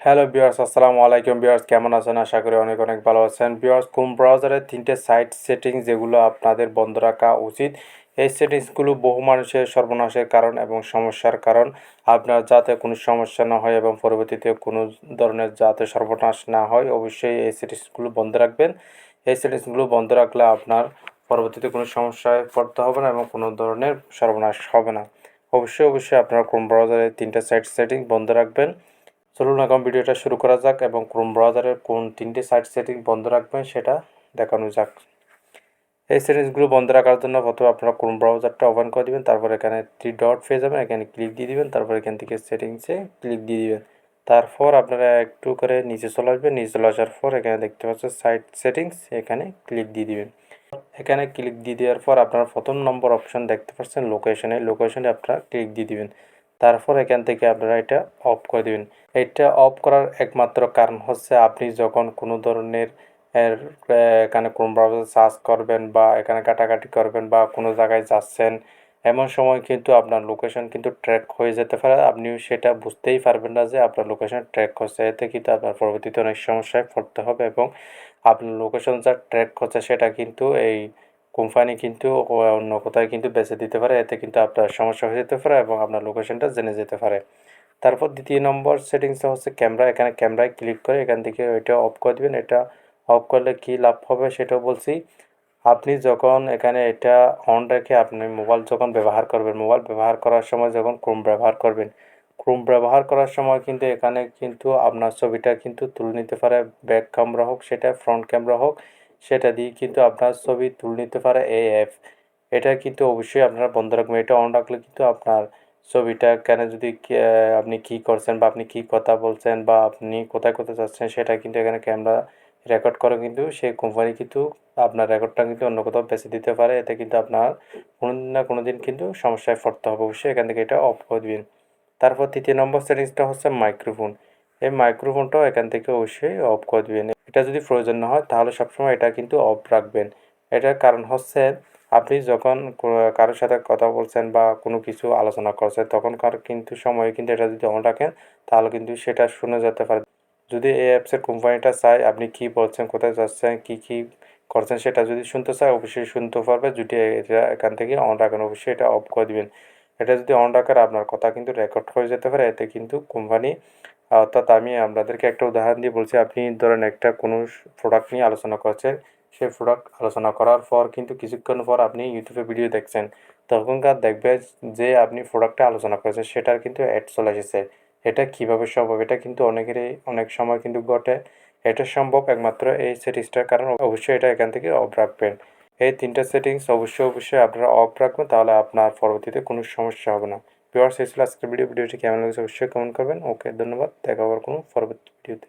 Hello viewers, আসসালামু আলাইকুম viewers, কেমন আছেন? আশা করি অনেক অনেক ভালো আছেন ভিউয়ার্স। ক্রোম ব্রাউজারের 3টে সাইট সেটিংস যেগুলো আপনাদের বন্ধ রাখা উচিত। এই সেটিংসগুলো বহু মানুষের সর্বনাশের কারণ এবং সমস্যার কারণ। আপনার যাতে কোনো সমস্যা না হয় এবং পরবর্তীতে কোনো ধরনের যাতে সর্বনাশ না হয়, অবশ্যই এই সেটিংসগুলো বন্ধ রাখবেন। এই সেটিংসগুলো বন্ধ রাখলে আপনার পরবর্তীতে কোনো সমস্যায় পড়তে হবে না এবং কোনো ধরনের সর্বনাশ হবে না। অবশ্যই আপনার ক্রোম ব্রাউজারের 3টে সাইট সেটিং বন্ধ রাখবেন। চলুন এখন ভিডিওটা শুরু করা যাক এবং ক্রোম ব্রাউজারের কোন 3টে সাইট সেটিং বন্ধ রাখবেন সেটা দেখানো যাক। এই সেটিংসগুলো বন্ধ রাখার জন্য প্রথমে আপনারা ক্রোম ব্রাউজারটা ওপেন করে দিবেন, তারপর এখানে 3 ডট পেয়ে যাবেন, এখানে ক্লিক দিয়ে দিবেন, তারপর এখান থেকে সেটিংসে ক্লিক দিয়ে দিবেন। তারপর আপনারা একটু করে নিচে চলে আসবেন, নিচে চলে আসার পর এখানে দেখতে পাচ্ছেন সাইট সেটিংস, এখানে ক্লিক দিয়ে দিবেন। এখানে ক্লিক দিয়ে দেওয়ার পর আপনার প্রথম নম্বর অপশন দেখতে পাচ্ছেন লোকেশনে আপনারা ক্লিক দিয়ে দিবেন। তারপর এখান থেকে আপনারা এটা অফ করে দিবেন। এটা অফ করার একমাত্র কারণ হচ্ছে আপনি যখন কোনো ধরনের এর এখানে ক্রোম ব্রাউজার সার্চ করবেন বা এখানে ঘাটাঘাটি করবেন বা কোনো জায়গায় যাচ্ছেন, এমন সময় কিন্তু আপনার লোকেশন কিন্তু ট্র্যাক হয়ে যেতে পারে। আপনিও সেটা বুঝতেই পারবেন না যে আপনার লোকেশন ট্র্যাক হচ্ছে। এতে কিন্তু আপনার পরবর্তীতে অনেক সমস্যায় পড়তে হবে এবং আপনার লোকেশন যা ট্র্যাক করছে সেটা কিন্তু এই কোম্পানি কিন্তু অন্য কোথায় কিন্তু বেচে দিতে পারে। এতে কিন্তু আপনার সমস্যা হয়ে যেতে পারে এবং আপনার লোকেশনটা জেনে যেতে পারে। তারপর দ্বিতীয় নম্বর সেটিংসটা হচ্ছে ক্যামেরা। এখানে ক্যামেরায় ক্লিক করে এখান থেকে এটা অফ করে দিবেন। এটা অফ করলে কী লাভ হবে সেটাও বলছি। আপনি যখন এখানে এটা অন রেখে আপনি মোবাইল যখন ব্যবহার করবেন, মোবাইল ব্যবহার করার সময় যখন ক্রোম ব্যবহার করবেন, ক্রোম ব্যবহার করার সময় কিন্তু এখানে কিন্তু আপনার ছবিটা কিন্তু তুলে নিতে পারে। ব্যাক ক্যামেরা হোক, সেটা ফ্রন্ট ক্যামেরা হোক, সেটা দিয়ে কিন্তু আপনার ছবি তুলে নিতে পারে এই অ্যাপ। এটা কিন্তু অবশ্যই আপনারা বন্ধ রাখবেন। এটা অন রাখলে কিন্তু আপনার ছবিটা কেন যদি আপনি কী করছেন বা আপনি কী কথা বলছেন বা আপনি কোথায় কোথায় যাচ্ছেন সেটা কিন্তু এখানে ক্যামেরা রেকর্ড করে, কিন্তু সেই কোম্পানি কিন্তু আপনার রেকর্ডটা কিন্তু অন্য কোথাও বেচে দিতে পারে। এতে কিন্তু আপনার কোনো দিন না কোনো দিন কিন্তু সমস্যায় পড়তে হবে। অবশ্যই এখান থেকে এটা অফ করে দিবেন। তারপর তৃতীয় নম্বর সেটিংসটা হচ্ছে মাইক্রোফোন। এই মাইক্রোফোনটাও এখান থেকে অবশ্যই অফ করে দিবেন। এটা যদি প্রয়োজন না হয় তাহলে সবসময় এটা কিন্তু অফ রাখবেন। এটার কারণ হচ্ছে আপনি যখন কারোর সাথে কথা বলছেন বা কোনো কিছু আলোচনা করছেন তখনকার কিন্তু সময়ে কিন্তু এটা যদি অন রাখেন তাহলে কিন্তু সেটা শুনে যেতে পারে। যদি এই অ্যাপসের কোম্পানিটা চায় আপনি কী বলছেন, কোথায় যাচ্ছেন, কী করছেন সেটা যদি শুনতে চায় অবশ্যই শুনতে পারবে। যদি এটা এখান থেকে অন রাখেন অবশ্যই এটা অফ করে দিবেন। এটা যদি অন রাখার আপনার কথা কিন্তু রেকর্ড হয়ে যেতে পারে। এতে কিন্তু কোম্পানি অর্থাৎ আমি আপনাদেরকে একটা উদাহরণ দিয়ে বলছি, আপনি ধরেন একটা কোনো প্রোডাক্ট নিয়ে আলোচনা করছেন, সেই প্রোডাক্ট আলোচনা করার পর কিন্তু কিছুক্ষণ পর আপনি ইউটিউবে ভিডিও দেখছেন, তখনকার দেখবে যে আপনি প্রোডাক্টটা আলোচনা করেছেন সেটার কিন্তু অ্যাড চলে এসেছে। এটা কীভাবে সম্ভব? এটা কিন্তু অনেকেরই অনেক সময় কিন্তু ঘটে। এটা সম্ভব একমাত্র এই সেটিংসটার কারণ। অবশ্যই এটা এখান থেকে অফ রাখবেন। এই 3টা সেটিংস অবশ্যই আপনারা অফ রাখবেন, তাহলে আপনার পরবর্তীতে কোনো সমস্যা হবে না। ভিউয়ার্স, এই ছিল আজকের ভিডিওটি কেমন লেগেছে অবশ্যই কমেন্ট করবেন। ওকে, ধন্যবাদ। দেখা আবার কোনো পরবর্তী ভিডিওতে।